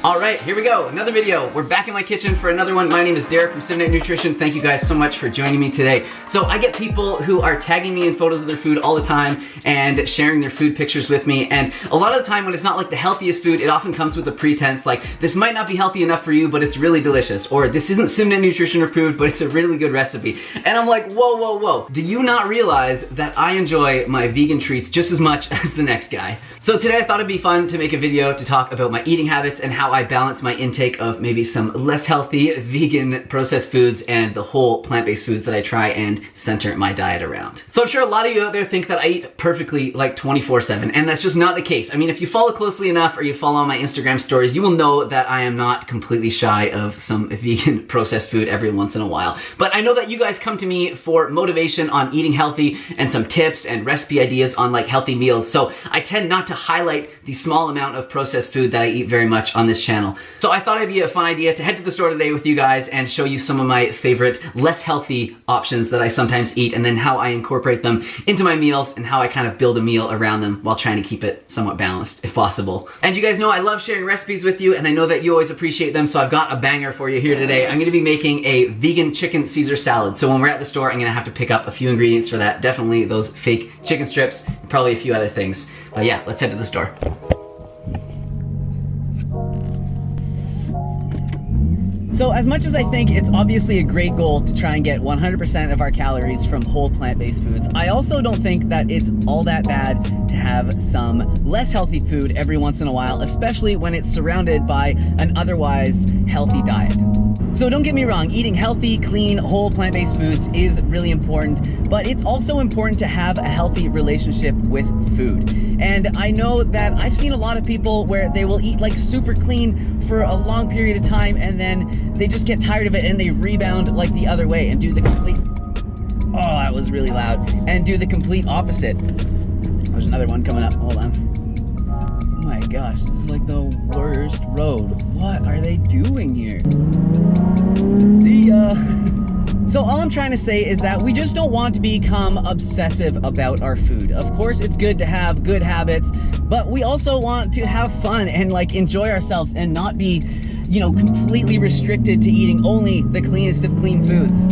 All right, here we go, another video. We're back in my kitchen for another one. My name is Derek from Simnett Nutrition. Thank you guys so much for joining me today. So I get people who are tagging me in photos of their food all the time and sharing their food pictures with me. And a lot of the time when it's not like the healthiest food, it often comes with a pretense like, this might not be healthy enough for you, but it's really delicious. Or this isn't Simnett Nutrition approved, but it's a really good recipe. And I'm like, whoa, whoa, whoa. Do you not realize that I enjoy my vegan treats just as much as the next guy? So today I thought it'd be fun to make a video to talk about my eating habits and how I balance my intake of maybe some less healthy vegan processed foods and the whole plant-based foods that I try and center my diet around. So I'm sure a lot of you out there think that I eat perfectly like 24/7, and that's just not the case. I mean, if you follow closely enough or you follow my Instagram stories, you will know that I am not completely shy of some vegan processed food every once in a while. But I know that you guys come to me for motivation on eating healthy and some tips and recipe ideas on like healthy meals. So I tend not to highlight the small amount of processed food that I eat very much on this channel. So I thought it'd be a fun idea to head to the store today with you guys and show you some of my favorite less healthy options that I sometimes eat, and then how I incorporate them into my meals and how I kind of build a meal around them while trying to keep it somewhat balanced if possible. And you guys know I love sharing recipes with you, and I know that you always appreciate them, so I've got a banger for you here today. I'm gonna be making a vegan chicken Caesar salad. So when we're at the store, I'm gonna have to pick up a few ingredients for that. Definitely those fake chicken strips, and probably a few other things. But yeah, let's head to the store. So as much as I think it's obviously a great goal to try and get 100% of our calories from whole plant-based foods, I also don't think that it's all that bad to have some less healthy food every once in a while, especially when it's surrounded by an otherwise healthy diet. So don't get me wrong, eating healthy, clean, whole plant-based foods is really important, but it's also important to have a healthy relationship with food. And I know that I've seen a lot of people where they will eat like super clean for a long period of time, and then they just get tired of it and they rebound like the other way and do the complete, oh, that was really loud, and do the complete opposite. There's another one coming up, hold on. Oh my gosh, this is like the worst road. What are they doing here? See ya. So all I'm trying to say is that we just don't want to become obsessive about our food. Of course, it's good to have good habits, but we also want to have fun and like enjoy ourselves and not be, you know, completely restricted to eating only the cleanest of clean foods.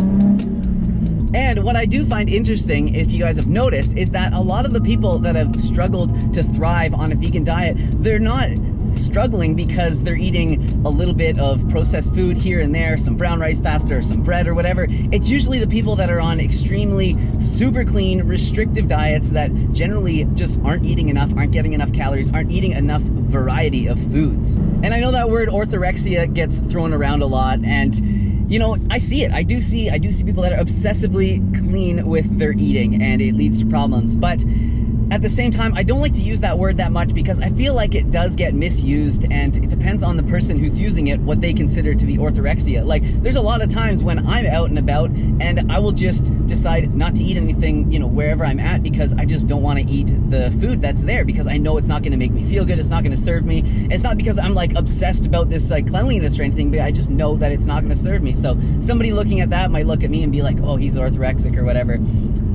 And what I do find interesting, if you guys have noticed, is that a lot of the people that have struggled to thrive on a vegan diet, they're not struggling because they're eating a little bit of processed food here and there, some brown rice pasta or some bread or whatever. It's usually the people that are on extremely super clean, restrictive diets that generally just aren't eating enough, aren't getting enough calories, aren't eating enough variety of foods. And I know that word orthorexia gets thrown around a lot, and you know, I see it. I do see people that are obsessively clean with their eating, and it leads to problems. But at the same time, I don't like to use that word that much because I feel like it does get misused, and it depends on the person who's using it, what they consider to be orthorexia. Like, there's a lot of times when I'm out and about and I will just decide not to eat anything, you know, wherever I'm at, because I just don't want to eat the food that's there because I know it's not going to make me feel good, it's not going to serve me. It's not because I'm like obsessed about this like cleanliness or anything, but I just know that it's not going to serve me. So somebody looking at that might look at me and be like, oh, he's orthorexic or whatever.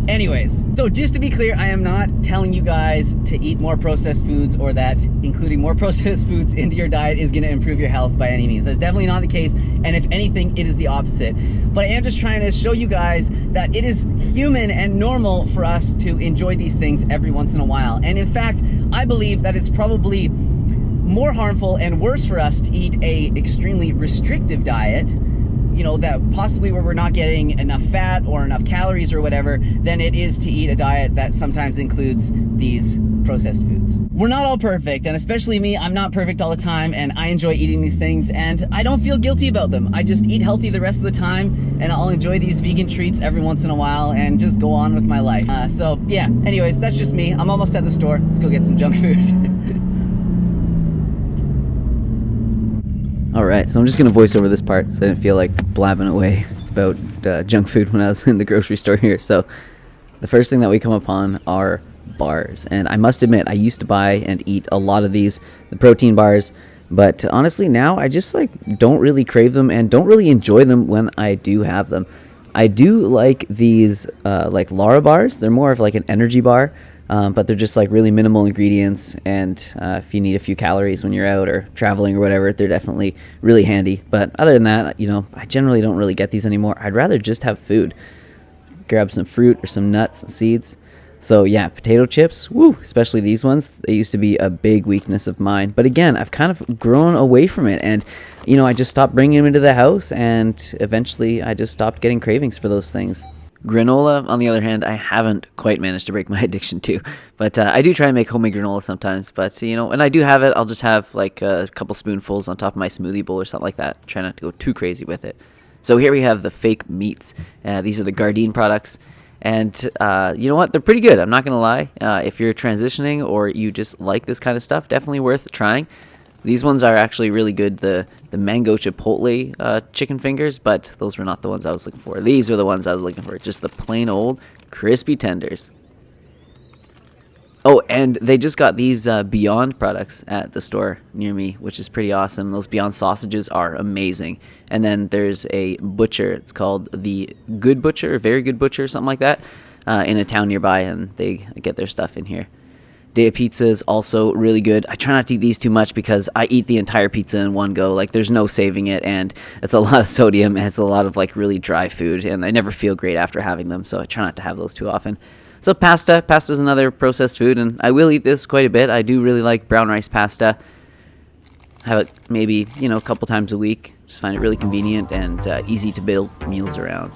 Anyways, so just to be clear, I am not telling you guys to eat more processed foods, or that including more processed foods into your diet is going to improve your health by any means. That's definitely not the case, and if anything, it is the opposite. But I am just trying to show you guys that it is human and normal for us to enjoy these things every once in a while. And in fact, I believe that it's probably more harmful and worse for us to eat a extremely restrictive diet, you know, that possibly where we're not getting enough fat or enough calories or whatever, than it is to eat a diet that sometimes includes these processed foods. We're not all perfect, and especially me, I'm not perfect all the time, and I enjoy eating these things, and I don't feel guilty about them. I just eat healthy the rest of the time, and I'll enjoy these vegan treats every once in a while and just go on with my life. So yeah, anyways, that's just me. I'm almost at the store. Let's go get some junk food. Alright, so I'm just going to voice over this part so I didn't feel like blabbing away about junk food when I was in the grocery store here. So the first thing that we come upon are bars, and I must admit I used to buy and eat a lot of these, the protein bars, but honestly now I just like don't really crave them and don't really enjoy them when I do have them. I do like these like Lara bars. They're more of like an energy bar. but they're just like really minimal ingredients, and if you need a few calories when you're out or traveling or whatever, they're definitely really handy. But other than that, you know, I generally don't really get these anymore. I'd rather just have food. Grab some fruit or some nuts, seeds. So yeah, potato chips, woo, especially these ones, they used to be a big weakness of mine. But again, I've kind of grown away from it, and you know, I just stopped bringing them into the house, and eventually I just stopped getting cravings for those things. Granola, on the other hand, I haven't quite managed to break my addiction to, but I do try and make homemade granola sometimes. But you know, when I do have it, I'll just have like a couple spoonfuls on top of my smoothie bowl or something like that. Try not to go too crazy with it. So here we have the fake meats. These are the Gardein products. And you know what? They're pretty good. I'm not going to lie. If you're transitioning or you just like this kind of stuff, definitely worth trying. These ones are actually really good. The mango chipotle chicken fingers, but those were not the ones I was looking for. These are the ones I was looking for. Just the plain old crispy tenders. Oh, and they just got these Beyond products at the store near me, which is pretty awesome. Those Beyond sausages are amazing. And then there's a butcher. It's called the Good Butcher, Very Good Butcher, something like that, in a town nearby, and they get their stuff in here. Day of Pizza is also really good. I try not to eat these too much because I eat the entire pizza in one go. Like, there's no saving it, and it's a lot of sodium, and it's a lot of, like, really dry food, and I never feel great after having them, so I try not to have those too often. So pasta. Pasta is another processed food, and I will eat this quite a bit. I do really like brown rice pasta. Have it maybe, you know, a couple times a week. Just find it really convenient and easy to build meals around.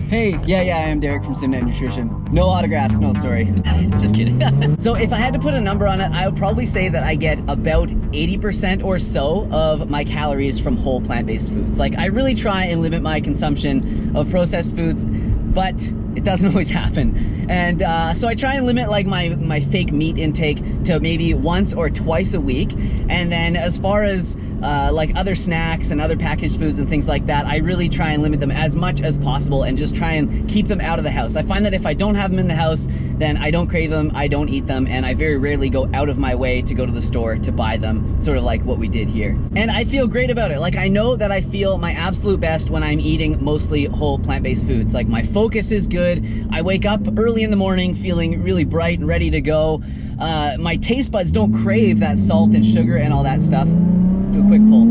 Hey, yeah, I am Derek from Simnett Nutrition. No autographs, no, sorry. Just kidding. So if I had to put a number on it, I would probably say that I get about 80% or so of my calories from whole plant-based foods. Like, I really try and limit my consumption of processed foods, but it doesn't always happen. And so I try and limit like my fake meat intake to maybe once or twice a week. And then as far as like other snacks and other packaged foods and things like that, I really try and limit them as much as possible and just try and keep them out of the house. I find that if I don't have them in the house, then I don't crave them, I don't eat them, and I very rarely go out of my way to go to the store to buy them, sort of like what we did here. And I feel great about it. Like, I know that I feel my absolute best when I'm eating mostly whole plant-based foods. Like, my focus is good. I wake up early in the morning feeling really bright and ready to go. My taste buds don't crave that salt and sugar and all that stuff. Let's do a quick pull.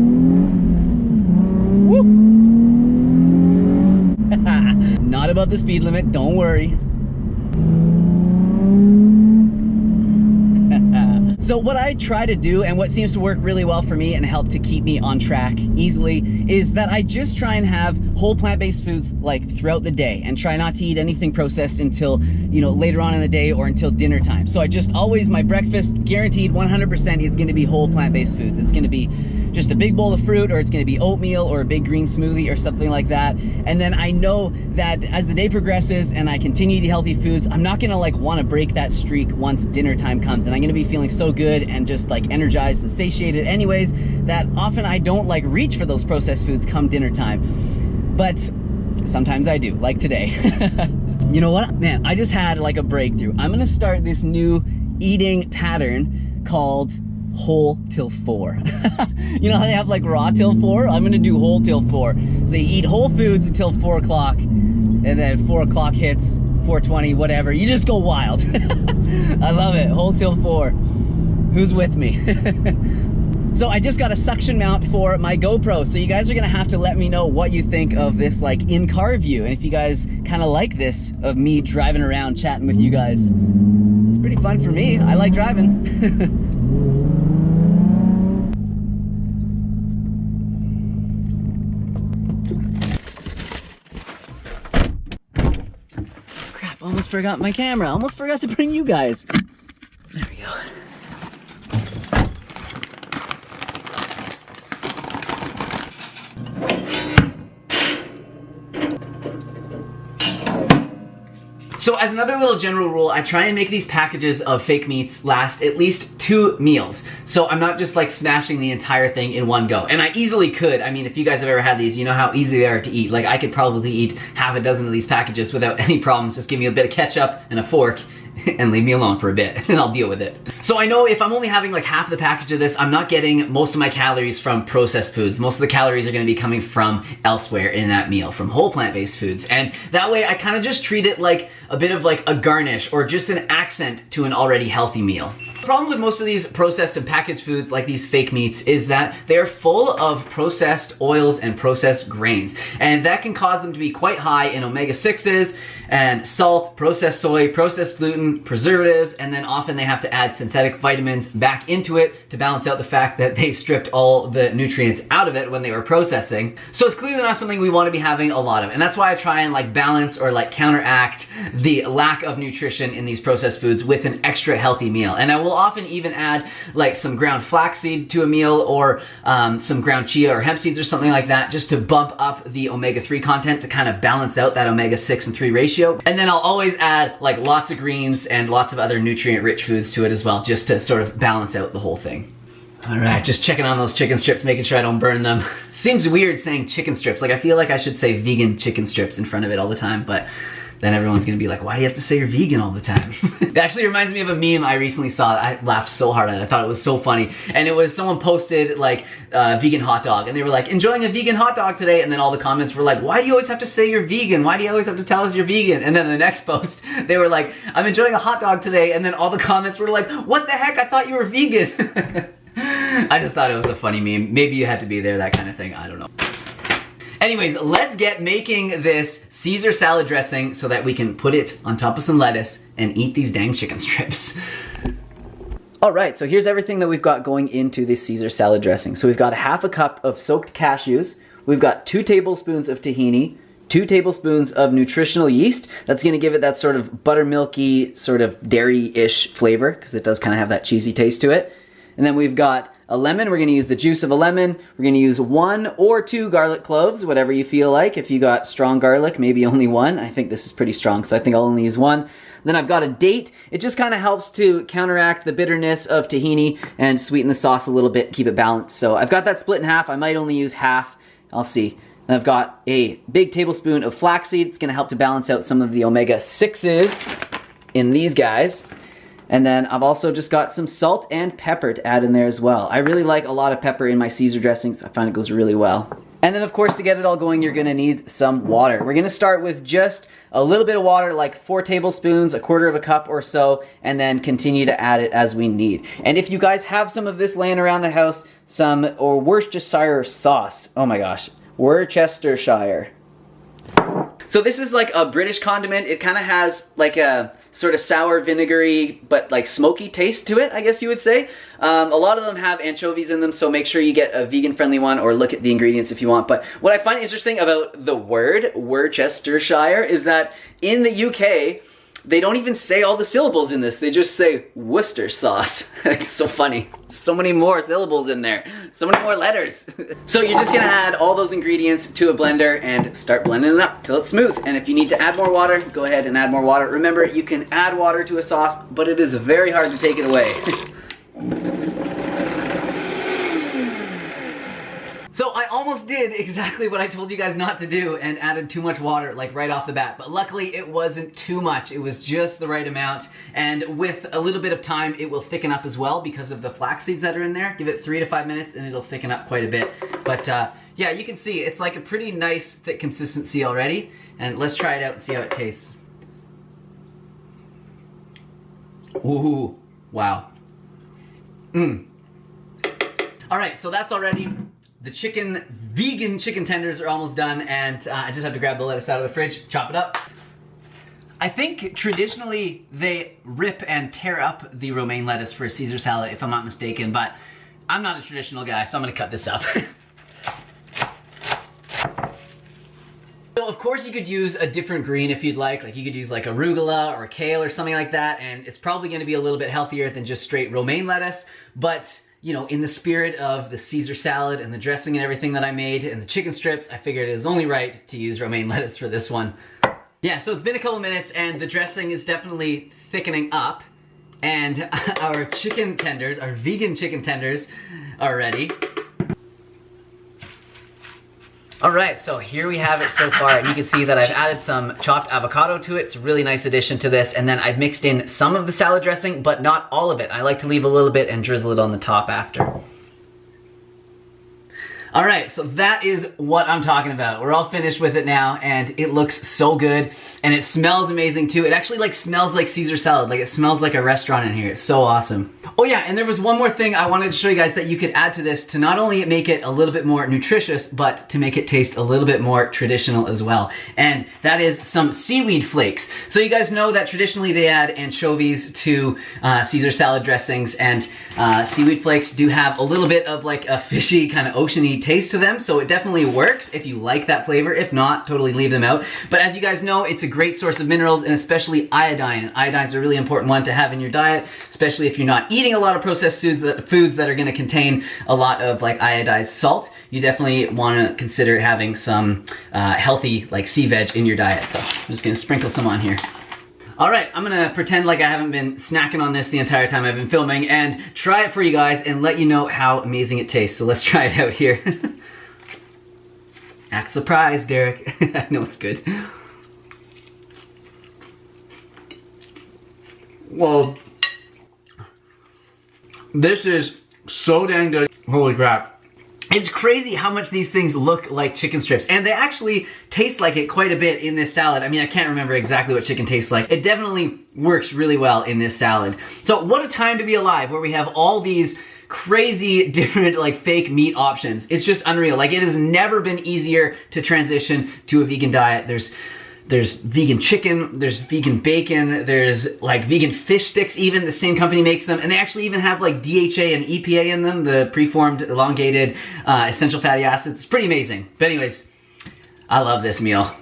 Woo! Not above the speed limit, don't worry. So what I try to do, and what seems to work really well for me and help to keep me on track easily, is that I just try and have whole plant-based foods like throughout the day and try not to eat anything processed until, you know, later on in the day or until dinner time. So I just always, my breakfast, guaranteed 100%, it's gonna be whole plant-based food. It's gonna be just a big bowl of fruit, or it's gonna be oatmeal or a big green smoothie or something like that. And then I know that as the day progresses and I continue to eat healthy foods, I'm not gonna like wanna break that streak once dinner time comes. And I'm gonna be feeling so good and just like energized and satiated anyways, that often I don't like reach for those processed foods come dinner time. But sometimes I do, like today. You know what? Man, I just had like a breakthrough. I'm gonna start this new eating pattern called whole till 4. You know how they have like raw till 4? I'm gonna do whole till 4. So you eat whole foods until 4 o'clock, and then 4 o'clock hits, 4:20, whatever. You just go wild. I love it, whole till 4. Who's with me? So I just got a suction mount for my GoPro, so you guys are gonna have to let me know what you think of this like in-car view, and if you guys kind of like this, of me driving around chatting with you guys. It's pretty fun for me, I like driving. Crap, almost forgot my camera, almost forgot to bring you guys. There we go. So as another little general rule, I try and make these packages of fake meats last at least 2 meals. So I'm not just like smashing the entire thing in one go. And I easily could. I mean, if you guys have ever had these, you know how easy they are to eat. Like, I could probably eat half a dozen of these packages without any problems. Just give me a bit of ketchup and a fork and leave me alone for a bit and I'll deal with it. So I know if I'm only having like half the package of this, I'm not getting most of my calories from processed foods. Most of the calories are gonna be coming from elsewhere in that meal, from whole plant-based foods. And that way I kind of just treat it like a bit of like a garnish or just an accent to an already healthy meal. The problem with most of these processed and packaged foods like these fake meats is that they're full of processed oils and processed grains, and that can cause them to be quite high in omega-6s and salt, processed soy, processed gluten, preservatives, and then often they have to add synthetic vitamins back into it to balance out the fact that they stripped all the nutrients out of it when they were processing. So it's clearly not something we want to be having a lot of, and that's why I try and like balance or like counteract the lack of nutrition in these processed foods with an extra healthy meal. And I will often even add like some ground flaxseed to a meal or some ground chia or hemp seeds or something like that, just to bump up the omega-3 content to kind of balance out that omega-6 and 3 ratio. And then I'll always add like lots of greens and lots of other nutrient-rich foods to it as well, just to sort of balance out the whole thing. All right, just checking on those chicken strips, making sure I don't burn them. Seems weird saying chicken strips. Like I feel like I should say vegan chicken strips in front of it all the time, but then everyone's gonna be like, why do you have to say you're vegan all the time? It actually reminds me of a meme I recently saw. I laughed so hard at it. I thought it was so funny. And it was someone posted like vegan hot dog, and they were like, enjoying a vegan hot dog today. And then all the comments were like, why do you always have to say you're vegan? Why do you always have to tell us you're vegan? And then the next post, they were like, I'm enjoying a hot dog today. And then all the comments were like, what the heck? I thought you were vegan. I just thought it was a funny meme. Maybe you had to be there, that kind of thing. I don't know. Anyways, let's get making this Caesar salad dressing so that we can put it on top of some lettuce and eat these dang chicken strips. All right, so here's everything that we've got going into this Caesar salad dressing. So we've got half a cup of soaked cashews. We've got 2 tablespoons of tahini, 2 tablespoons of nutritional yeast. That's gonna give it that sort of buttermilky, sort of dairy-ish flavor, because it does kind of have that cheesy taste to it. And then we've got a lemon. We're gonna use the juice of a lemon. We're gonna use 1 or 2 garlic cloves, whatever you feel like. If you got strong garlic, maybe only 1. I think this is pretty strong, so I think I'll only use 1. Then I've got a date. It just kind of helps to counteract the bitterness of tahini and sweeten the sauce a little bit, keep it balanced. So I've got that split in half. I might only use half. I'll see. And I've got a big tablespoon of flaxseed. It's gonna help to balance out some of the omega-6s in these guys. And then I've also just got some salt and pepper to add in there as well. I really like a lot of pepper in my Caesar dressings. I find it goes really well. And then of course, to get it all going, you're gonna need some water. We're gonna start with just a little bit of water, like 4 tablespoons, 1/4 of a cup or so, and then continue to add it as we need. And if you guys have some of this laying around the house, some, or Worcestershire sauce, oh my gosh, Worcestershire. So this is like a British condiment. It kind of has like a sort of sour, vinegary, but like smoky taste to it, I guess you would say. A lot of them have anchovies in them, so make sure you get a vegan-friendly one or look at the ingredients if you want. But what I find interesting about the word Worcestershire is that in the UK, they don't even say all the syllables in this. They just say Worcester sauce. It's so funny. So many more syllables in there. So many more letters. So you're just gonna add all those ingredients to a blender and start blending it up till it's smooth. And if you need to add more water, go ahead and add more water. Remember, you can add water to a sauce, but it is very hard to take it away. So I almost did exactly what I told you guys not to do and added too much water like right off the bat, but luckily it wasn't too much. It was just the right amount, and with a little bit of time it will thicken up as well because of the flax seeds that are in there. Give it 3 to 5 minutes and it'll thicken up quite a bit. But yeah, you can see it's like a pretty nice thick consistency already, and let's try it out and see how it tastes. Ooh, wow. All right, so that's already. The vegan chicken tenders are almost done, and I just have to grab the lettuce out of the fridge, chop it up. I think traditionally they rip and tear up the romaine lettuce for a Caesar salad, if I'm not mistaken, but I'm not a traditional guy, so I'm gonna cut this up. So of course you could use a different green if you'd like you could use like arugula or kale or something like that, and it's probably gonna be a little bit healthier than just straight romaine lettuce, but you know, in the spirit of the Caesar salad and the dressing and everything that I made and the chicken strips, I figured it was only right to use romaine lettuce for this one. Yeah, so it's been a couple minutes and the dressing is definitely thickening up, and our chicken tenders, our vegan chicken tenders, are ready. All right, so here we have it so far. You can see that I've added some chopped avocado to it. It's a really nice addition to this. And then I've mixed in some of the salad dressing, but not all of it. I like to leave a little bit and drizzle it on the top after. All right, so that is what I'm talking about. We're all finished with it now, and it looks so good, and it smells amazing too. It actually like smells like Caesar salad, like it smells like a restaurant in here. It's so awesome. Oh yeah, and there was one more thing I wanted to show you guys that you could add to this to not only make it a little bit more nutritious, but to make it taste a little bit more traditional as well. And that is some seaweed flakes. So you guys know that traditionally they add anchovies to Caesar salad dressings, and seaweed flakes do have a little bit of like a fishy kind of oceany taste to them, so it definitely works if you like that flavor. If not, totally leave them out. But as you guys know, it's a great source of minerals, and especially iodine. Iodine's a really important one to have in your diet, especially if you're not eating a lot of processed foods that are going to contain a lot of like iodized salt. You definitely want to consider having some healthy like sea veg in your diet. So I'm just going to sprinkle some on here. All right, I'm gonna pretend like I haven't been snacking on this the entire time I've been filming and try it for you guys and let you know how amazing it tastes. So let's try it out here. Act surprised, Derek. I know it's good. Whoa. This is so dang good. Holy crap. It's crazy how much these things look like chicken strips, and they actually taste like it quite a bit in this salad. I mean, I can't remember exactly what chicken tastes like. It definitely works really well in this salad. So what a time to be alive, where we have all these crazy different like fake meat options. It's just unreal. Like, it has never been easier to transition to a vegan diet. There's vegan chicken, there's vegan bacon, there's like vegan fish sticks even. The same company makes them, and they actually even have like DHA and EPA in them, the preformed elongated essential fatty acids. It's pretty amazing. But anyways, I love this meal.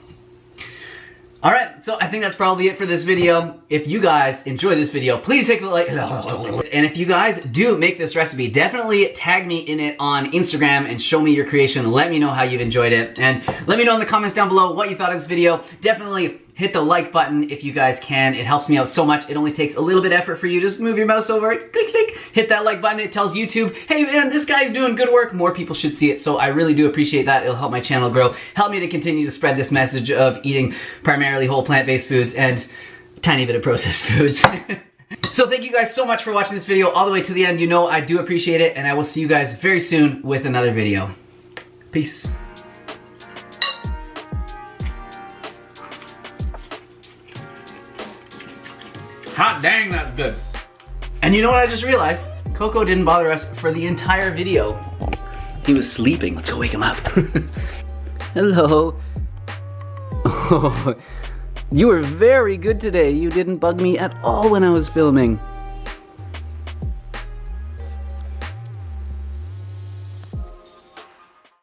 All right, so I think that's probably it for this video. If you guys enjoy this video, please hit the like. And if you guys do make this recipe, definitely tag me in it on Instagram and show me your creation. Let me know how you've enjoyed it. And let me know in the comments down below what you thought of this video. Definitely hit the like button if you guys can. It helps me out so much. It only takes a little bit of effort for you. Just move your mouse over it, click, click, hit that like button. It tells YouTube, hey man, this guy's doing good work. More people should see it. So I really do appreciate that. It'll help my channel grow. Help me to continue to spread this message of eating primarily whole plant-based foods and a tiny bit of processed foods. So thank you guys so much for watching this video all the way to the end. You know I do appreciate it, and I will see you guys very soon with another video. Peace. Hot dang, that's good. And you know what I just realized? Coco didn't bother us for the entire video. He was sleeping. Let's go wake him up. Hello. Oh, you were very good today. You didn't bug me at all when I was filming.